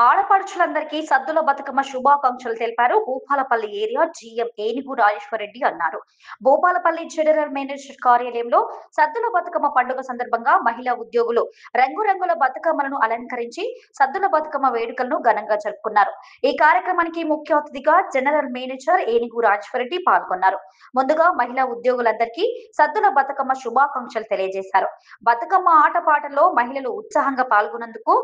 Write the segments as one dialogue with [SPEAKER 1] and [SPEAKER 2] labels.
[SPEAKER 1] ఆడపడుచులందరికీ సద్దుల బతుకమ్మ శుభాకాంక్షలు తెలిపారు Bhupalpally area GM ఏనుగు రాజేశ్వరరెడ్డి అన్నారు. భూపాలపల్లి జనరల్ మేనేజర్ కార్యాలయంలో సద్దుల బతుకమ్మ పండుగ సందర్భంగా మహిళా ఉద్యోగులు రంగురంగుల బతుకమ్మలను అలంకరించి సద్దుల బతుకమ్మ వేడుకలను ఘనంగా జరుపుకున్నారు. ఈ కార్యక్రమానికి ముఖ్య అతిథిగా జనరల్ మేనేజర్ ఏనుగు రాజేశ్వరరెడ్డి పాల్గొన్నారు. ముందుగా మహిళా ఉద్యోగులందరికీ సద్దుల బతుకమ్మ శుభాకాంక్షలు తెలియజేశారు. బతుకమ్మ ఆటపాటల్లో మహిళలు ఉత్సాహంగా పాల్గొన్నందుకు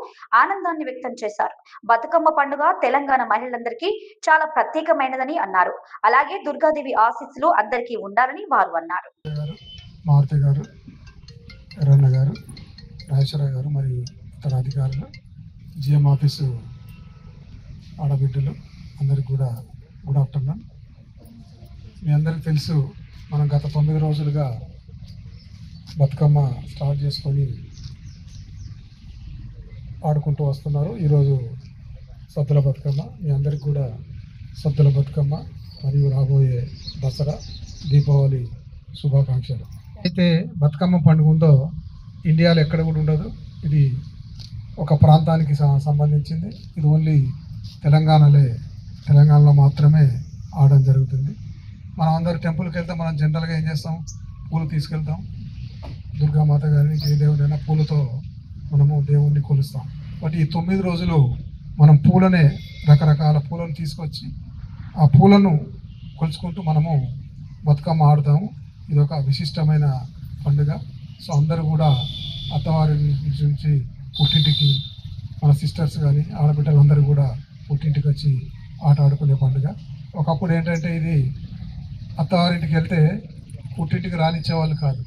[SPEAKER 1] ఆనందాన్ని వ్యక్తం చేశారు. బతుకమ్మ పండుగ తెలంగాణ మహిళలందరికీ చాలా ప్రత్యేకమైనదని అన్నారు. అలాగే దుర్గాదేవి ఆశీస్సులు అందరికీ ఉండాలని వారు అన్నారు.
[SPEAKER 2] మారుతి గారు, ఎర్రన్న గారు, రాజేశ్వరరావు గారు మరియు ఇతర అధికారులు, జిఎం ఆఫీసు ఆడబిడ్డలు అందరికి కూడా గుడ్ ఆఫ్టర్నూన్. మీ అందరికీ తెలుసు, మనం గత 9 రోజులుగా బతుకమ్మ స్టార్ట్ చేసుకొని ఆడుకుంటూ వస్తున్నారు. ఈరోజు సద్దుల బతుకమ్మ. మీ అందరికి కూడా సద్దుల బతుకమ్మ మరియు రాబోయే దసరా, దీపావళి శుభాకాంక్షలు. అయితే బతుకమ్మ పండుగ ఉందో ఇండియాలో ఎక్కడ కూడా ఉండదు. ఇది ఒక ప్రాంతానికి సంబంధించింది. ఇది ఓన్లీ తెలంగాణలో మాత్రమే ఆడడం జరుగుతుంది. మనం అందరు టెంపుల్కి వెళ్తాం. మనం జనరల్గా ఏం చేస్తాం, పూలు తీసుకెళ్తాం. దుర్గామాత గారిని, ఏ దేవుడైనా పూలతో మనము దేవుణ్ణి కొలుస్తాం. బట్ ఈ 9 రోజులు మనం పూలనే, రకరకాల పూలను తీసుకొచ్చి ఆ పూలను కొలుచుకుంటూ మనము బతుకమ్మ ఆడుతాము. ఇది ఒక విశిష్టమైన పండుగ. సో అందరూ కూడా అత్తవారి నుంచి పుట్టింటికి, మన సిస్టర్స్ కానీ ఆడబిడ్డలందరూ కూడా పుట్టింటికి వచ్చి ఆట ఆడుకునే పండుగ. ఒకప్పుడు ఏంటంటే ఇది అత్తవారింటికి వెళ్తే పుట్టింటికి రానిచ్చేవాళ్ళు కాదు.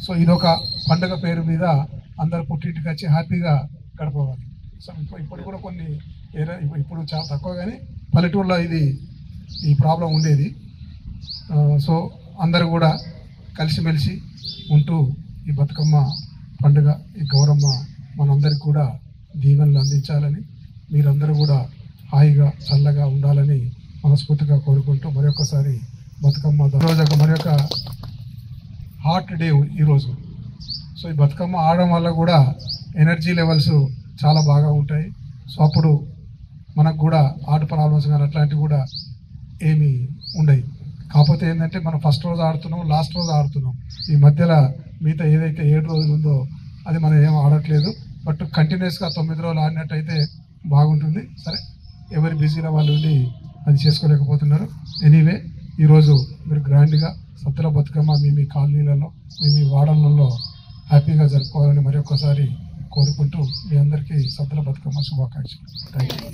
[SPEAKER 2] సో ఇదొక పండుగ పేరు మీద అందరు పుట్టింటికి వచ్చి హ్యాపీగా గడపవాలి. సో ఇప్పుడు కూడా కొన్ని ఇప్పుడు చాలా తక్కువ, కానీ పల్లెటూరులో ఈ ప్రాబ్లం ఉండేది. సో అందరూ కూడా కలిసిమెలిసి ఉంటూ ఈ బతుకమ్మ పండుగ, ఈ గౌరమ్మ మనందరికి కూడా దీవెనలు అందించాలని, మీరందరూ కూడా హాయిగా చల్లగా ఉండాలని మనస్ఫూర్తిగా కోరుకుంటూ మరొకసారి బతుకమ్మ రోజు మరొక హాట్ డే ఈరోజు. సో ఈ బతుకమ్మ ఆడడం వల్ల కూడా ఎనర్జీ లెవెల్స్ చాలా బాగా ఉంటాయి. సో అప్పుడు మనకు కూడా హార్ట్ ప్రాబ్లమ్స్ కానీ అట్లాంటివి కూడా ఏమీ ఉండవు. కాకపోతే ఏంటంటే మనం ఫస్ట్ రోజు ఆడుతున్నాం, లాస్ట్ రోజు ఆడుతున్నాం. ఈ మధ్యలో మిగతా ఏదైతే 7 రోజులు ఉందో అది మనం ఏం ఆడట్లేదు. బట్ కంటిన్యూస్గా 9 రోజులు ఆడినట్టయితే బాగుంటుంది. సరే, ఎవరి బిజీలో వాళ్ళు ఉండి అది చేసుకోలేకపోతున్నారు. ఎనీవే, ఈరోజు మీరు గ్రాండ్గా సద్దుల బతుకమ్మ మీ కాలనీలలో, మీ వాడలలో హ్యాపీగా జరుపుకోవాలని మరొకసారి కోరుకుంటూ మీ అందరికీ సద్దుల బతుకమ్మ శుభాకాంక్షలు. Thank you.